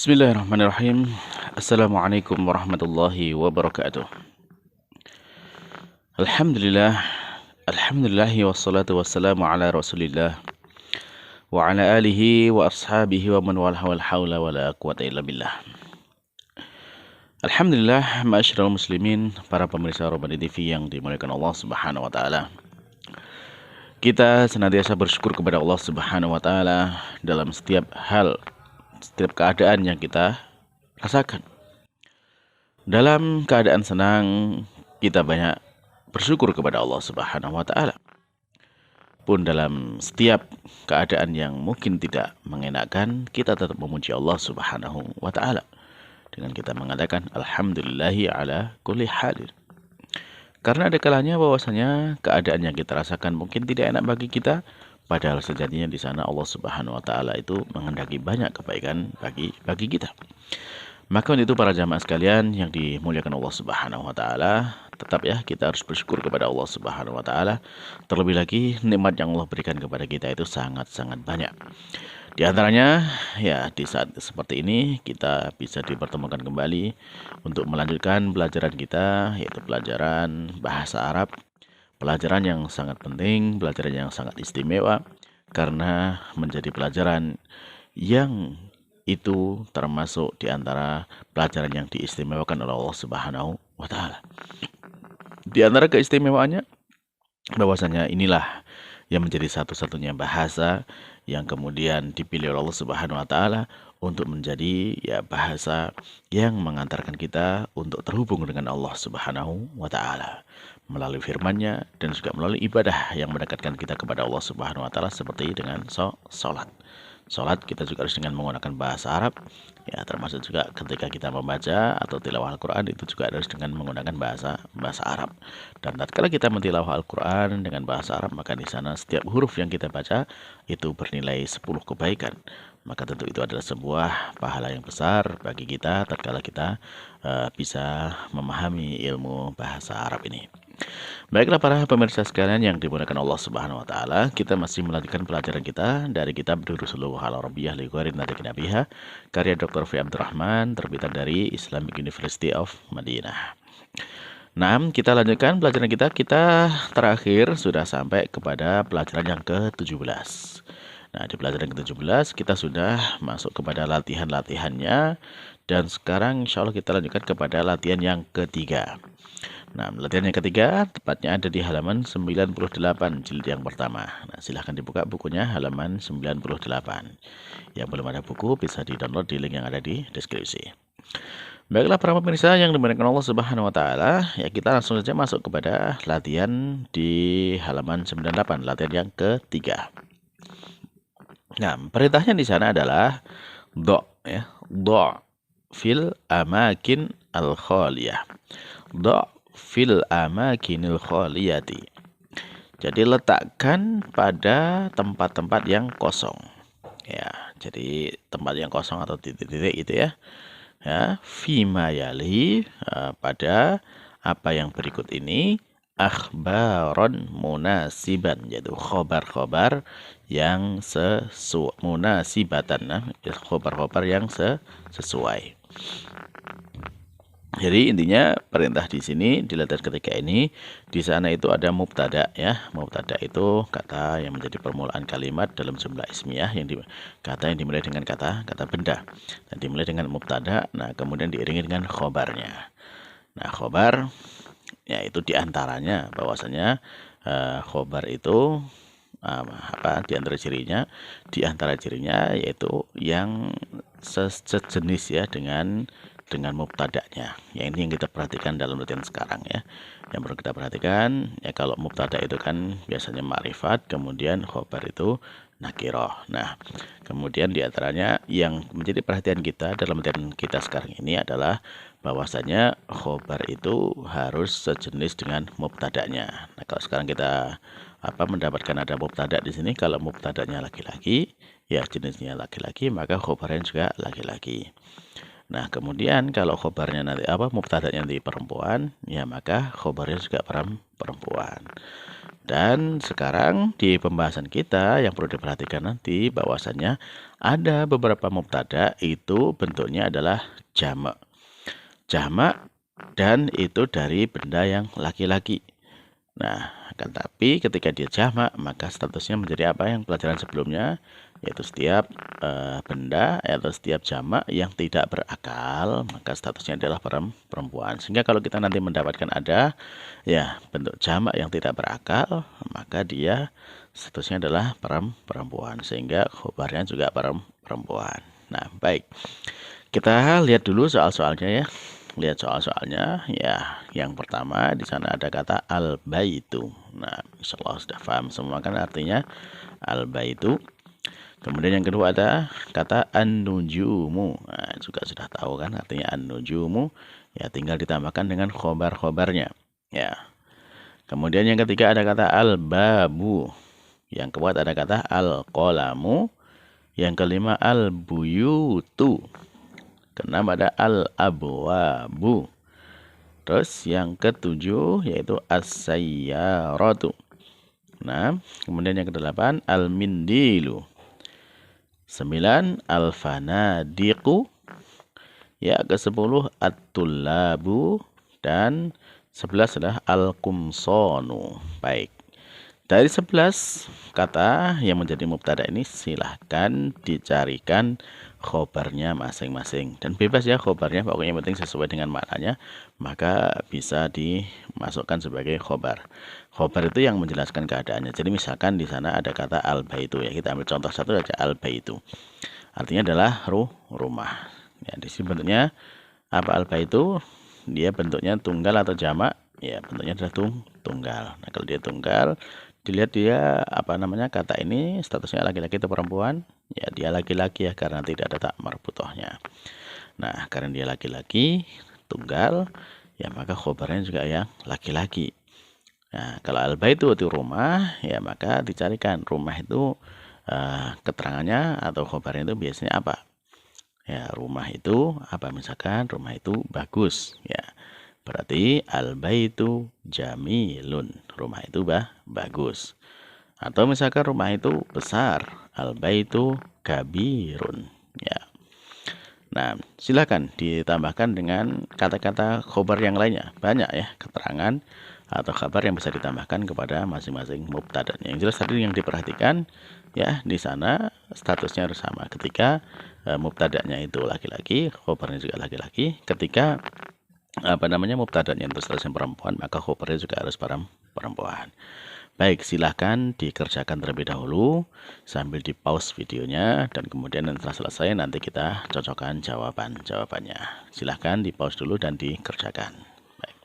Bismillahirrahmanirrahim. Assalamualaikum warahmatullahi wabarakatuh. Alhamdulillah, alhamdulillahi wassalatu wassalamu ala rasulillah wa ala alihi wa ashabihi wa man wala hawla wa la quwata illa billah. Alhamdulillah, ma'asyiral muslimin, para pemirsa Robani TV yang dimuliakan Allah Subhanahu wa taala. Kita senantiasa bersyukur kepada Allah Subhanahu wa taala dalam setiap hal, setiap keadaan yang kita rasakan. Dalam keadaan senang, kita banyak bersyukur kepada Allah Subhanahu wa taala. Pun dalam setiap keadaan yang mungkin tidak mengenakan, kita tetap memuji Allah Subhanahu wa taala dengan kita mengatakan alhamdulillahi ala kulli halin. Karena ada kalanya bahwasanya keadaan yang kita rasakan mungkin tidak enak bagi kita, padahal sejatinya di sana Allah Subhanahu wa taala itu menghendaki banyak kebaikan bagi kita. Maka untuk itu para jamaah sekalian yang dimuliakan Allah Subhanahu wa taala, tetap ya kita harus bersyukur kepada Allah Subhanahu wa taala. Terlebih lagi nikmat yang Allah berikan kepada kita itu sangat-sangat banyak. Di antaranya ya di saat seperti ini kita bisa dipertemukan kembali untuk melanjutkan pelajaran kita, yaitu pelajaran bahasa Arab. Pelajaran yang sangat penting, pelajaran yang sangat istimewa karena menjadi pelajaran yang itu termasuk di antara pelajaran yang diistimewakan oleh Allah Subhanahu wa taala. Di antara keistimewaannya bahwasanya inilah yang menjadi satu-satunya bahasa yang kemudian dipilih oleh Allah Subhanahu wa taala untuk menjadi ya bahasa yang mengantarkan kita untuk terhubung dengan Allah Subhanahu wa taala melalui firman-Nya dan juga melalui ibadah yang mendekatkan kita kepada Allah Subhanahu wa taala seperti dengan salat. Salat kita juga harus dengan menggunakan bahasa Arab, ya termasuk juga ketika kita membaca atau tilawah Al-Quran itu juga harus dengan menggunakan bahasa Arab. Dan tatkala kita mentilawah Al-Quran dengan bahasa Arab, maka di sana setiap huruf yang kita baca itu bernilai 10 kebaikan. Maka tentu itu adalah sebuah pahala yang besar bagi kita tatkala kita bisa memahami ilmu bahasa Arab ini. Baiklah para pemirsa sekalian yang dimuliakan Allah Subhanahu wa taala, kita masih melanjutkan pelajaran kita dari kitab Durusul Lughah Al-Arabiyyah li Ghairi Nadiqin Biha, karya Dr. Fi Abdurrahman, terbitan dari Islamic University of Madinah. Nah, kita lanjutkan pelajaran kita. Kita terakhir sudah sampai kepada pelajaran yang ke-17. Nah, di pelajaran ke-17 kita sudah masuk kepada latihan-latihannya, dan sekarang insya Allah kita lanjutkan kepada latihan yang ketiga. Nah, latihan yang ketiga tepatnya ada di halaman 98 jilid yang pertama. Nah, silahkan dibuka bukunya halaman 98. Yang belum ada buku bisa di-download di link yang ada di deskripsi. Baiklah para pemirsa yang dimuliakan Allah Subhanahu wa taala, ya kita langsung saja masuk kepada latihan di halaman 98, latihan yang ketiga. Nah, perintahnya di sana adalah do ya, do fil amakin al-khaliyah. Do fil amakinil khaliyati. Jadi letakkan pada tempat-tempat yang kosong. Ya, jadi tempat yang kosong atau titik-titik itu ya. Ya, fima yali pada apa yang berikut ini akhbaron munasiban, yaitu khobar-khobar yang sesuai, munasibatan, khobar-khobar yang sesuai. Jadi intinya perintah di sini di latihan ketika ini, di sana itu ada mubtada ya. Mubtada itu kata yang menjadi permulaan kalimat dalam jumlah ismiyah kata yang dimulai dengan kata benda. Dan dimulai dengan mubtada, nah kemudian diiringi dengan khobarnya. Nah, khobar ya itu diantaranya bahwasanya khobar itu di antara cirinya yaitu yang sejenis ya dengan mubtada'nya. Ya ini yang kita perhatikan dalam latihan sekarang ya. Yang perlu kita perhatikan ya, kalau mubtada itu kan biasanya ma'rifat, kemudian khobar itu nakiroh. Nah, kemudian diantaranya yang menjadi perhatian kita dalam latihan kita sekarang ini adalah bahwasanya khobar itu harus sejenis dengan mubtada'nya. Nah, kalau sekarang kita mendapatkan ada mubtada di sini, kalau mubtada'nya laki-laki, ya jenisnya laki-laki, maka khobarnya juga laki-laki. Nah, kemudian kalau khobarnya nanti mubtada'nya nanti perempuan, ya maka khobarnya juga perempuan. Dan sekarang di pembahasan kita yang perlu diperhatikan nanti bahwasannya ada beberapa mubtada itu bentuknya adalah jamak. Jamak dan itu dari benda yang laki-laki. Nah, akan tapi ketika dia jamak maka statusnya menjadi apa yang pelajaran sebelumnya, yaitu setiap benda atau setiap jamak yang tidak berakal maka statusnya adalah perempuan. Sehingga kalau kita nanti mendapatkan ada ya bentuk jamak yang tidak berakal maka dia statusnya adalah perempuan, sehingga khobarnya juga perempuan. Nah, baik. Kita lihat dulu soal-soalnya ya. Lihat soal-soalnya ya. Yang pertama di sana ada kata al-baitu. Nah, insyaallah sudah paham semua kan artinya al-baitu. Kemudian yang kedua ada kata an-nujumu. Nah, juga sudah tahu kan artinya an-nujumu. Ya, tinggal ditambahkan dengan khobar-khobarnya. Ya. Kemudian yang ketiga ada kata al-babu. Yang keempat ada kata al-qalamu. Yang kelima al-buyutu. Keenam ada al-abwabu. Terus yang ketujuh yaitu as-sayyaratu. Nah, kemudian yang kedelapan al-mindilu. 9 al-fanadiqu. Ya, ke-10 at-tullabu. Dan 11 adalah al-kumsonu. Baik. Dari 11 kata yang menjadi mubtada ini silahkan dicarikan khobarnya masing-masing. Dan bebas ya khobarnya, pokoknya yang penting sesuai dengan maknanya, maka bisa dimasukkan sebagai khobar. Khobar itu yang menjelaskan keadaannya. Jadi misalkan di sana ada kata al-baitu ya, kita ambil contoh satu saja al-baitu. Artinya adalah rumah. Ya, di sini bentuknya apa al-baitu? Dia bentuknya tunggal atau jamak? Ya, bentuknya adalah tunggal. Nah, kalau dia tunggal, dilihat dia apa namanya kata ini statusnya laki-laki atau perempuan, ya dia laki-laki ya karena tidak ada tak marbutohnya. Nah, karena dia laki-laki tunggal ya maka khobarnya juga yang laki-laki. Nah, kalau al-baitu itu rumah ya maka dicarikan rumah itu keterangannya atau khobarnya itu biasanya apa ya. Rumah itu apa, misalkan rumah itu bagus ya, berarti al-baitu jamilun, rumah itu bagus. Atau misalkan rumah itu besar, al-baitu kabirun ya. Nah, silakan ditambahkan dengan kata-kata khobar yang lainnya. Banyak ya keterangan atau kabar yang bisa ditambahkan kepada masing-masing mubtada. Yang jelas tadi yang diperhatikan ya, di sana statusnya harus sama. Ketika mubtadanya itu laki-laki, khobarnya juga laki-laki. Ketika apa namanya mubtadanya itu statusnya perempuan, maka khobarnya juga harus perempuan. Baik, silahkan dikerjakan terlebih dahulu sambil di pause videonya, dan kemudian setelah selesai nanti kita cocokkan jawabannya. Silahkan di pause dulu dan dikerjakan. Baik.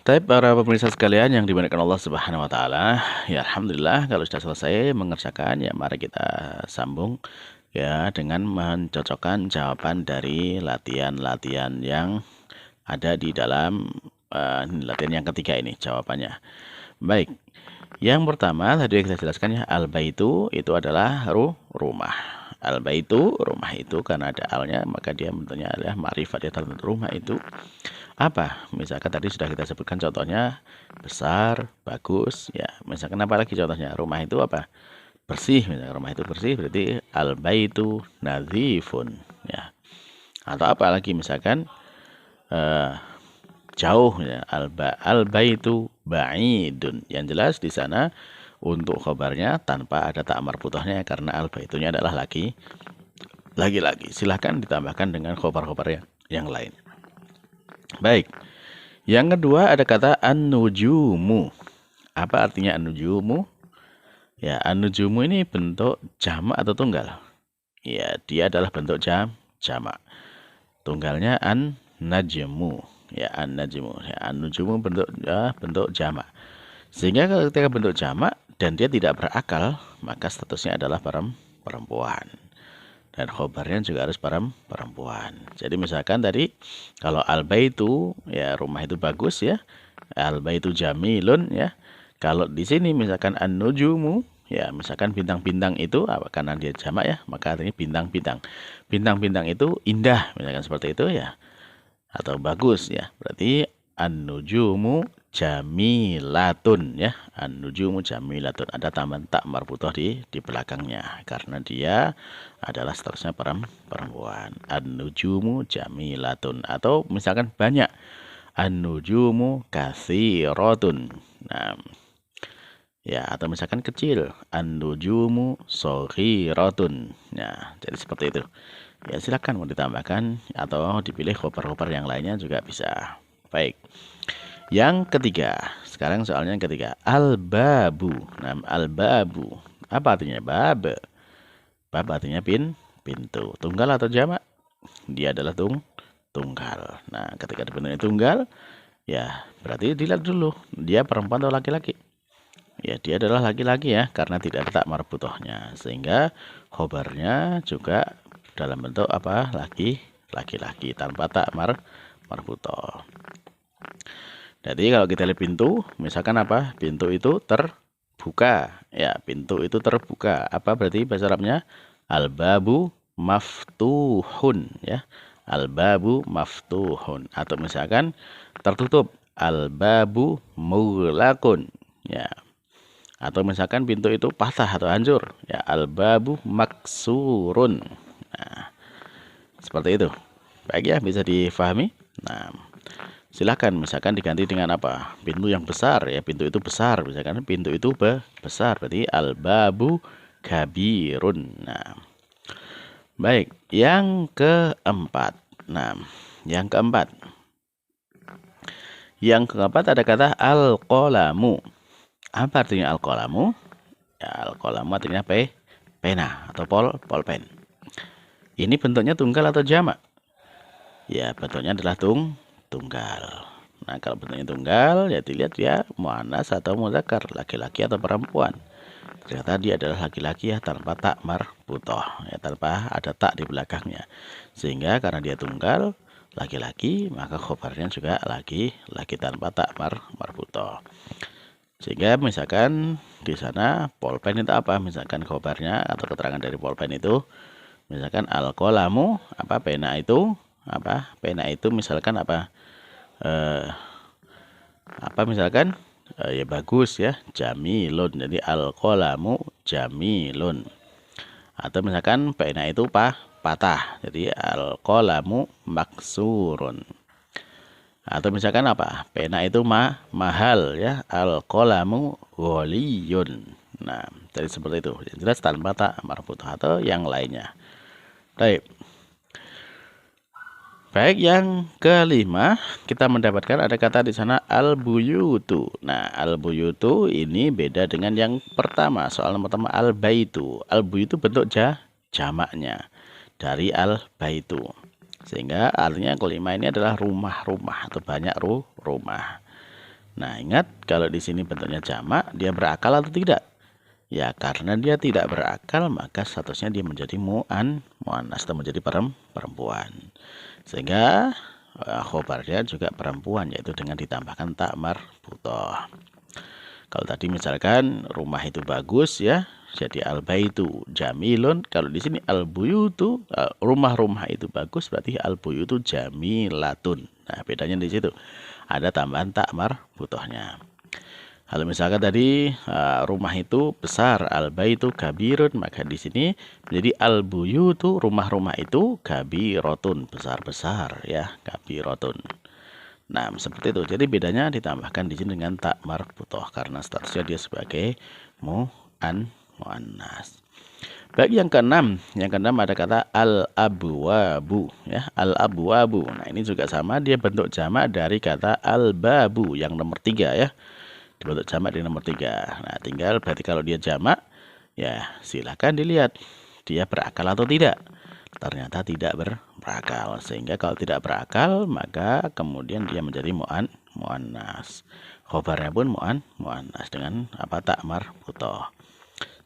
Tapi para pemirsa sekalian yang dimuliakan Allah Subhanahu wa taala, ya alhamdulillah kalau sudah selesai mengerjakan ya mari kita sambung ya dengan mencocokkan jawaban dari latihan-latihan yang ada di dalam latihan yang ketiga ini jawabannya. Baik. Yang pertama tadi kita jelaskan ya, al-baitu itu adalah rumah. Al-baitu rumah itu karena ada alnya maka dia bentuknya adalah ma'rifat ya, rumah itu apa? Misalkan tadi sudah kita sebutkan contohnya besar, bagus ya. Misalkan apa lagi contohnya? Rumah itu apa? Bersih, misalkan rumah itu bersih berarti al-baitu nadzifun ya. Atau apa lagi misalkan jauh ya, al-baitu ba'idun. Yang jelas di sana untuk khabarnya tanpa ada tak marbutohnya karena al-baitunya adalah laki-laki. Silahkan ditambahkan dengan khobar-khobar yang lain. Baik. Yang kedua ada kata an-nujumu. Apa artinya an-nujumu? Ya, an-nujumu ini bentuk jamak atau tunggal? Ya, dia adalah bentuk jamak. Tunggalnya an-najmu. Ya, an-najmu. Ya, an-nujumu bentuk jamak. Sehingga ketika bentuk jamak dan dia tidak berakal, maka statusnya adalah perempuan. Dan khobarnya juga harus perempuan. Jadi misalkan tadi kalau al-baitu ya rumah itu bagus ya, al-baitu jamilun ya. Kalau di sini misalkan an-nujumu ya, misalkan bintang-bintang itu karena dia jamak ya, maka artinya bintang-bintang. Bintang-bintang itu indah, misalkan seperti itu ya. Atau bagus ya. Berarti An-nujumu jamilatun ya. An-nujumu jamilatun. Ada tambahan tak marbutoh di belakangnya karena dia adalah statusnya perempuan. An-nujumu jamilatun, atau misalkan banyak. An-nujumu katsiratun. Nah, ya, atau misalkan kecil. An-nujumu shaghiratun. Nah, jadi seperti itu. Ya, silakan mau ditambahkan atau dipilih khobar-khobar yang lainnya juga bisa. Baik. Yang ketiga, sekarang soalnya yang ketiga, al-babu. Nah, al-babu. Apa artinya bab? Bab artinya pintu. Tunggal atau jamak? Dia adalah tunggal. Nah, ketika bentuknya tunggal, ya berarti dilihat dulu dia perempuan atau laki-laki. Ya, dia adalah laki-laki ya, karena tidak ada tak marbutohnya. Sehingga khobarnya juga dalam bentuk apa? Laki-laki tanpa tak marbutoh. Jadi kalau kita lihat pintu, misalkan apa? Pintu itu terbuka. Ya, pintu itu terbuka. Apa berarti bahasa Arabnya? Al-babu maftuhun ya. Al-babu maftuhun. Atau misalkan tertutup. Al-babu mughlaqun ya. Atau misalkan pintu itu patah atau hancur ya. Al-babu maksurun. Nah, seperti itu. Baik ya, bisa difahami. Nah, silakan misalkan diganti dengan apa? Pintu yang besar ya, pintu itu besar, misalkan pintu itu besar, berarti al-babu kabirun. Nah, baik, yang keempat. Nah, yang keempat. Yang keempat ada kata al-qalamu. Apa artinya al-qalamu? Ya, al-qalamu artinya pena atau pulpen. Ini bentuknya tunggal atau jamak? Ya, bentuknya adalah tunggal. Nah, kalau bentuknya tunggal, ya dilihat dia muannas atau mudzakkar, laki-laki atau perempuan. Ternyata dia adalah laki-laki ya, tanpa tak marbutoh, ya, tanpa ada tak di belakangnya. Sehingga karena dia tunggal, laki-laki, maka khobarnya juga laki-laki tanpa tak marbutoh. Sehingga misalkan di sana pulpen itu apa? Misalkan khobarnya atau keterangan dari pulpen itu, misalkan al-qalamu, apa, pena itu, apa, pena itu misalkan apa, misalkan ya bagus ya, jamilun. Jadi al-qalamu jamilun. Atau misalkan pena itu patah, jadi al-qalamu maksurun. Atau misalkan apa, pena itu mahal ya, al-qalamu ghaliyun. Nah, jadi seperti itu. Yang jelas tanpa tak marbutoh atau yang lainnya. Baik. Baik, yang kelima kita mendapatkan ada kata di sana al-buyutu. Nah, al-buyutu ini beda dengan yang pertama. Soal pertama al-baitu. Al-buyutu bentuk jamaknya dari al-baitu. Sehingga artinya kelima ini adalah rumah-rumah atau banyak rumah. Nah, ingat kalau di sini bentuknya jamak, dia berakal atau tidak? Ya, karena dia tidak berakal, maka statusnya dia menjadi muannas atau menjadi perempuan. Sehingga khobarnya juga perempuan, yaitu dengan ditambahkan tak marbutoh. Kalau tadi misalkan rumah itu bagus ya, jadi al-baitu jamilun. Kalau di sini al-buyutu, rumah-rumah itu bagus, berarti al-buyutu jamilatun. Nah, bedanya di situ. Ada tambahan tak marbutohnya. Kalau misalkan tadi rumah itu besar, al-baitu kabirun, maka di sini menjadi al-buyutu, rumah-rumah itu kabirotun, besar-besar ya, kabirotun. Nah, seperti itu. Jadi bedanya ditambahkan di sini dengan tak marbutoh karena statusnya dia sebagai muannas. Baik, yang keenam ada kata al-abwabu ya, al-abwabu. Nah, ini juga sama, dia bentuk jamak dari kata al-babu yang nomor 3 ya. Dibentuk jamak di nomor 3. Nah, tinggal berarti kalau dia jamak, ya silakan dilihat dia berakal atau tidak. Ternyata tidak berakal. Sehingga kalau tidak berakal, maka kemudian dia menjadi muannas. Khobarnya pun muannas dengan apa, tak marbutoh.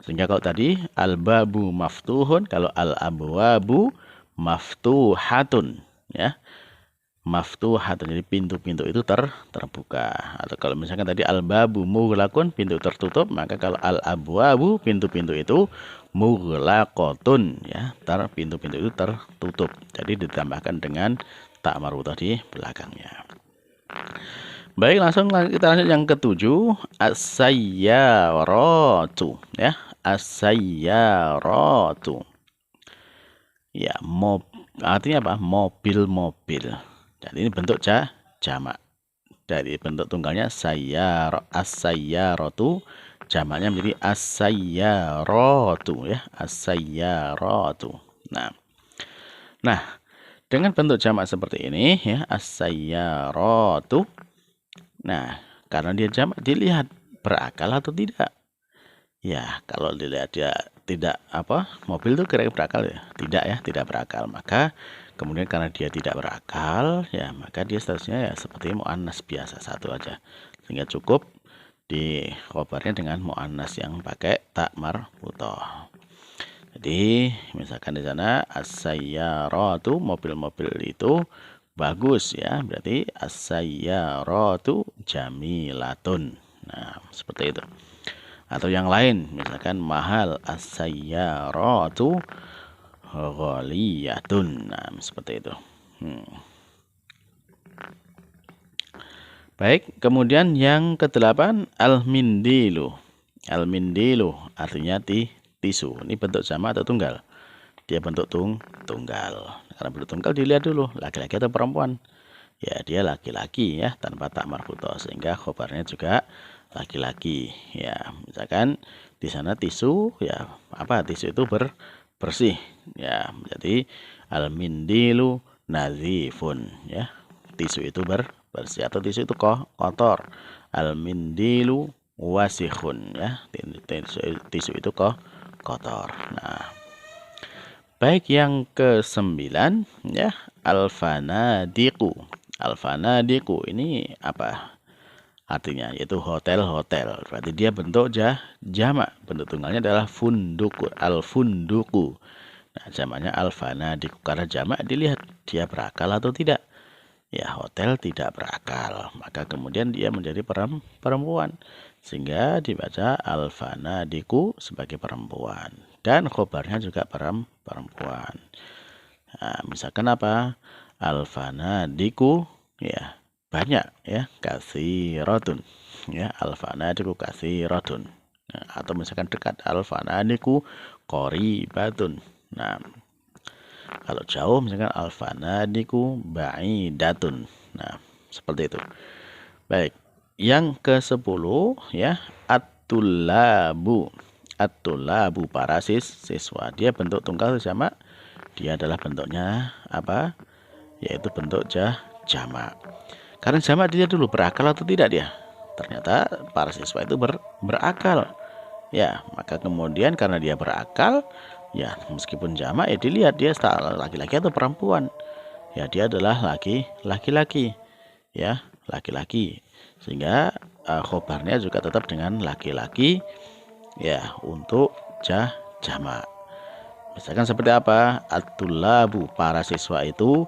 Sehingga kalau tadi al-babu maftuhun, kalau al-abwabu maftuhatun ya. Maftuhatun, jadi pintu-pintu itu terbuka. Atau kalau misalkan tadi al-babu mughlaqun, pintu tertutup, maka kalau al-abwabu, pintu-pintu itu mughlaqatun ya, pintu-pintu itu tertutup. Jadi ditambahkan dengan tak marbutoh di belakangnya. Baik, kita lanjut yang ketujuh, as-sayyaratu ya, as-sayyaratu. Ya, artinya apa? Mobil-mobil. Jadi ini bentuk jamak. Dari bentuk tunggalnya as-sayyaratu, jamaknya menjadi as-sayyaratu ya, as-sayyaratu. Nah, dengan bentuk jamak seperti ini ya, as-sayyaratu. Nah, karena dia jamak, dilihat berakal atau tidak. Ya, kalau dilihat dia tidak mobil itu kira-kira berakal ya? Tidak ya, tidak berakal. Maka kemudian karena dia tidak berakal, ya maka dia seharusnya ya seperti mu'annas biasa satu aja. Sehingga cukup di khobarnya dengan mu'annas yang pakai tak marbuthah. Jadi misalkan di sana as-sayyaratu, mobil-mobil itu bagus ya, berarti as-sayyaratu jamilatun. Nah, seperti itu. Atau yang lain, misalkan mahal as-sayyaratu ghaliyatun. Nah, seperti itu. Baik, kemudian yang ke-8 al-mindilu. Al-mindilu artinya tisu. Ini bentuk jamak atau tunggal? Dia bentuk tunggal. Karena bentuk tunggal dilihat dulu, laki-laki atau perempuan. Ya, dia laki-laki ya, tanpa tak marbuthah, sehingga khobarnya juga laki-laki ya. Misalkan di sana tisu ya, tisu itu bersih ya. Jadi al-mindilu nazifun ya. Tisu itu bersih atau tisu itu kotor. Al-mindilu wasikhun ya. Tisu itu kotor. Nah, baik, yang ke-9 ya, al-fanadiqu. Al-fanadiqu ini apa artinya? Yaitu hotel-hotel. Berarti dia bentuk jamak. Bentuk tunggalnya adalah funduku, al-funduku. Nah, jamaknya al-fanadiqu. Karena jamak dilihat dia berakal atau tidak. Ya, hotel tidak berakal. Maka kemudian dia menjadi perempuan. Sehingga dibaca al-fanadiqu sebagai perempuan. Dan khobarnya juga perempuan. Nah, misalkan apa? Al-fanadiqu ya banyak ya, katsiratun ya, al-fanadiqu katsiratun. Nah, atau misalkan dekat, al-fanadiqu qaribatun. Nah, kalau jauh misalkan al-fanadiqu ba'idatun. Nah, seperti itu. Baik, yang ke-10 ya, at-tullabu. At-tullabu, para siswa. Dia bentuk tunggal sama, dia adalah bentuknya apa? Yaitu bentuk jamak. Karena jamak dia dulu berakal atau tidak dia. Ternyata para siswa itu berakal. Ya, maka kemudian karena dia berakal, ya meskipun jamak ya dilihat dia laki-laki atau perempuan. Ya, dia adalah laki-laki. Ya, laki-laki. Sehingga khobarnya juga tetap dengan laki-laki ya, untuk jamak. Misalkan seperti apa? At-tullabu, para siswa itu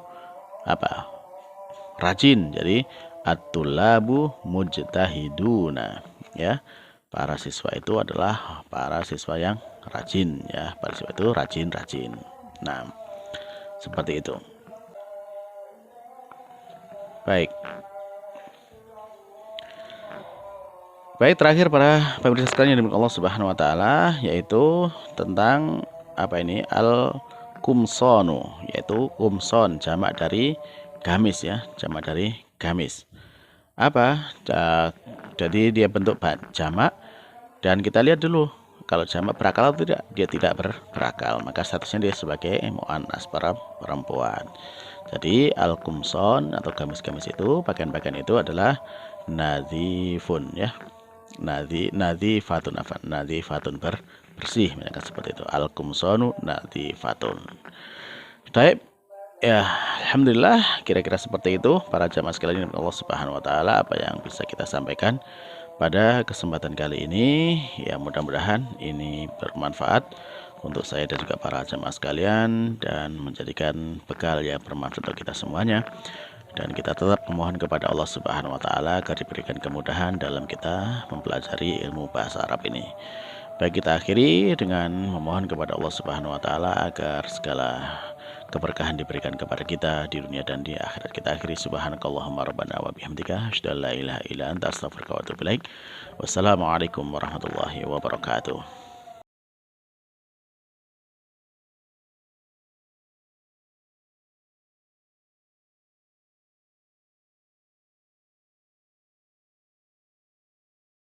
apa? Rajin. Jadi at-tullabu mujtahiduna ya. Para siswa itu adalah para siswa yang rajin ya. Para siswa itu rajin. Nah, seperti itu. Baik. Baik, terakhir para pemirsa sekalian yang dimiliki Allah Subhanahu wa taala, yaitu tentang al-kumsonu, yaitu kumson jamak dari gamis ya, jamak dari gamis. Jadi dia bentuk jamak, dan kita lihat dulu kalau jamak berakal atau tidak. Dia tidak berakal, maka statusnya dia sebagai mu'annas, para perempuan. Jadi al-kumson atau gamis-gamis itu, pakaian-pakaian itu adalah nadhifun ya. Nadhifatun bersih, misalkan seperti itu. Al-kumsonu nadhifatun. Baik. Ya, alhamdulillah, kira-kira seperti itu para jamaah sekalian Allah Subhanahu wa taala, apa yang bisa kita sampaikan pada kesempatan kali ini. Ya, mudah-mudahan ini bermanfaat untuk saya dan juga para jamaah sekalian, dan menjadikan bekal yang bermanfaat untuk kita semuanya. Dan kita tetap memohon kepada Allah Subhanahu wa taala agar diberikan kemudahan dalam kita mempelajari ilmu bahasa Arab ini. Baik, kita akhiri dengan memohon kepada Allah Subhanahu wa taala agar segala keberkahan diberikan kepada kita di dunia dan di akhirat. Kita akhiri subhanakallahumma rabbana wa bihamdika asyhadu an la ilaha illa anta astaghfiruka wa atubu ilaik. Wassalamualaikum warahmatullahi wabarakatuh.